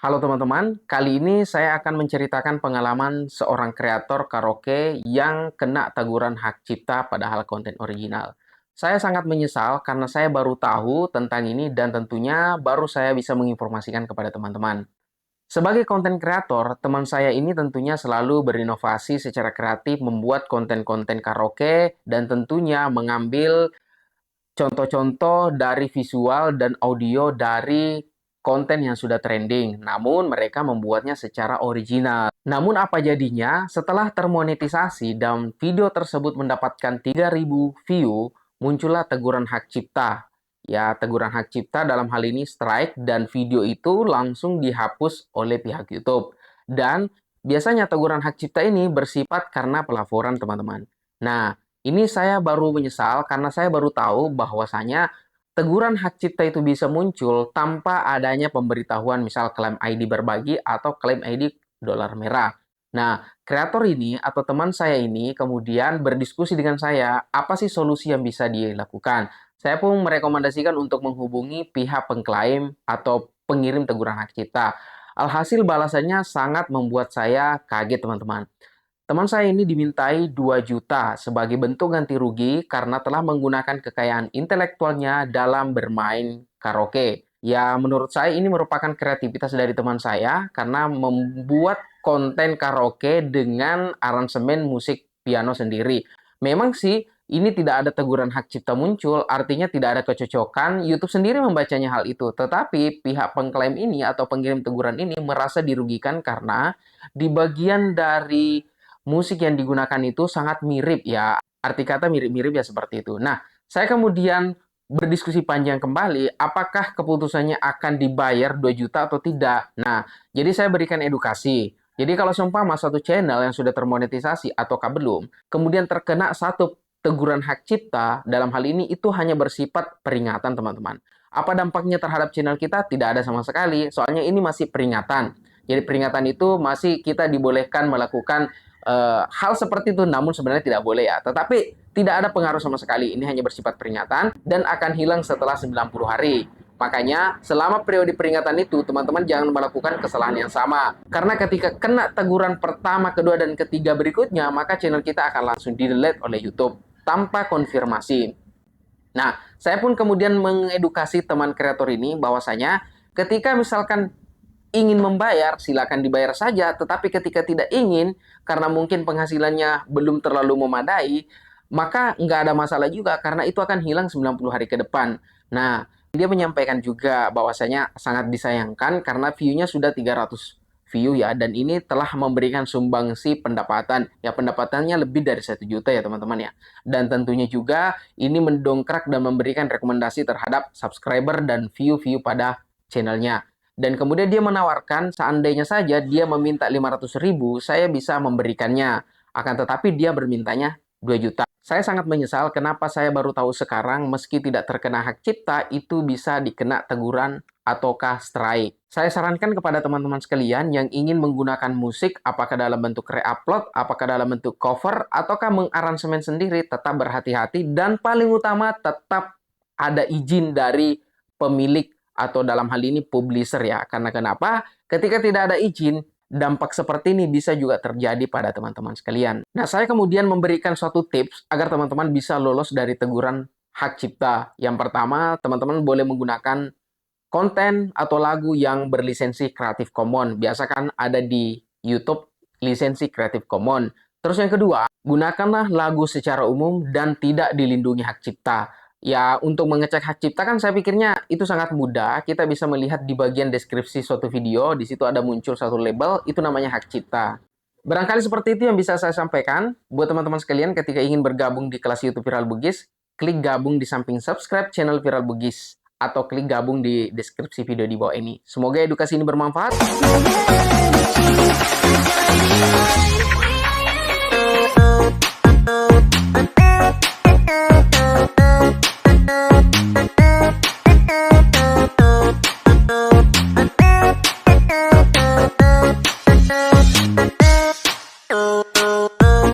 Halo teman-teman, kali ini saya akan menceritakan pengalaman seorang kreator karaoke yang kena teguran hak cipta padahal konten original. Saya sangat menyesal karena saya baru tahu tentang ini dan tentunya baru saya bisa menginformasikan kepada teman-teman. Sebagai konten kreator, teman saya ini tentunya selalu berinovasi secara kreatif membuat konten-konten karaoke dan tentunya mengambil contoh-contoh dari visual dan audio dari konten yang sudah trending, namun mereka membuatnya secara original. Namun apa jadinya? Setelah termonetisasi dan video tersebut mendapatkan 3.000 view, muncullah teguran hak cipta. Ya, teguran hak cipta dalam hal ini strike dan video itu langsung dihapus oleh pihak YouTube. Dan biasanya teguran hak cipta ini bersifat karena pelaporan, teman-teman. Nah, ini saya baru menyesal karena saya baru tahu bahwasanya teguran hak cipta itu bisa muncul tanpa adanya pemberitahuan misal klaim ID berbagi atau klaim ID dolar merah. Nah, kreator ini atau teman saya ini kemudian berdiskusi dengan saya, apa sih solusi yang bisa dilakukan? Saya pun merekomendasikan untuk menghubungi pihak pengklaim atau pengirim teguran hak cipta. Alhasil balasannya sangat membuat saya kaget, teman-teman. Teman saya ini dimintai 2 juta sebagai bentuk ganti rugi karena telah menggunakan kekayaan intelektualnya dalam bermain karaoke. Ya, menurut saya ini merupakan kreativitas dari teman saya karena membuat konten karaoke dengan aransemen musik piano sendiri. Memang sih ini tidak ada teguran hak cipta muncul, artinya tidak ada kecocokan. YouTube sendiri membacanya hal itu, tetapi pihak pengklaim ini atau pengirim teguran ini merasa dirugikan karena di bagian dari musik yang digunakan itu sangat mirip ya. Arti kata mirip-mirip ya seperti itu. Nah, saya kemudian berdiskusi panjang kembali, apakah keputusannya akan dibayar 2 juta atau tidak. Nah, jadi saya berikan edukasi. Jadi kalau seumpama satu channel yang sudah termonetisasi ataukah belum, kemudian terkena satu teguran hak cipta, dalam hal ini itu hanya bersifat peringatan, teman-teman. Apa dampaknya terhadap channel kita? Tidak ada sama sekali, soalnya ini masih peringatan. Jadi peringatan itu masih kita dibolehkan melakukan hal seperti itu, namun sebenarnya tidak boleh ya. Tetapi tidak ada pengaruh sama sekali. Ini hanya bersifat peringatan dan akan hilang setelah 90 hari. Makanya selama periode peringatan itu, teman-teman jangan melakukan kesalahan yang sama. Karena ketika kena teguran pertama, kedua, dan ketiga berikutnya, maka channel kita akan langsung di-delete oleh YouTube tanpa konfirmasi. Nah, saya pun kemudian mengedukasi teman kreator ini bahwasanya ketika misalkan ingin membayar, silakan dibayar saja. Tetapi ketika tidak ingin, karena mungkin penghasilannya belum terlalu memadai, maka nggak ada masalah juga, karena itu akan hilang 90 hari ke depan. Nah, dia menyampaikan juga bahwasanya sangat disayangkan karena view-nya sudah 300 view ya, dan ini telah memberikan sumbangsi pendapatan. Ya, pendapatannya lebih dari 1 juta ya teman-teman ya. Dan tentunya juga ini mendongkrak dan memberikan rekomendasi terhadap subscriber dan view-view pada channelnya. Dan kemudian dia menawarkan, seandainya saja dia meminta 500.000, saya bisa memberikannya. Akan tetapi dia bermintanya 2 juta. Saya sangat menyesal kenapa saya baru tahu sekarang meski tidak terkena hak cipta, itu bisa dikena teguran ataukah strike. Saya sarankan kepada teman-teman sekalian yang ingin menggunakan musik, apakah dalam bentuk re-upload, apakah dalam bentuk cover, ataukah mengaransemen sendiri, tetap berhati-hati. Dan paling utama, tetap ada izin dari pemilik atau dalam hal ini publisher ya. Karena kenapa? Ketika tidak ada izin, dampak seperti ini bisa juga terjadi pada teman-teman sekalian. Nah, saya kemudian memberikan suatu tips agar teman-teman bisa lolos dari teguran hak cipta. Yang pertama, teman-teman boleh menggunakan konten atau lagu yang berlisensi Creative Commons. Biasa kan ada di YouTube lisensi Creative Commons. Terus yang kedua, gunakanlah lagu secara umum dan tidak dilindungi hak cipta. Ya, untuk mengecek hak cipta kan saya pikirnya itu sangat mudah. Kita bisa melihat di bagian deskripsi suatu video, di situ ada muncul satu label, itu namanya hak cipta. Barangkali seperti itu yang bisa saya sampaikan. Buat teman-teman sekalian ketika ingin bergabung di kelas YouTube Viral Bugis, klik gabung di samping subscribe channel Viral Bugis atau klik gabung di deskripsi video di bawah ini. Semoga edukasi ini bermanfaat.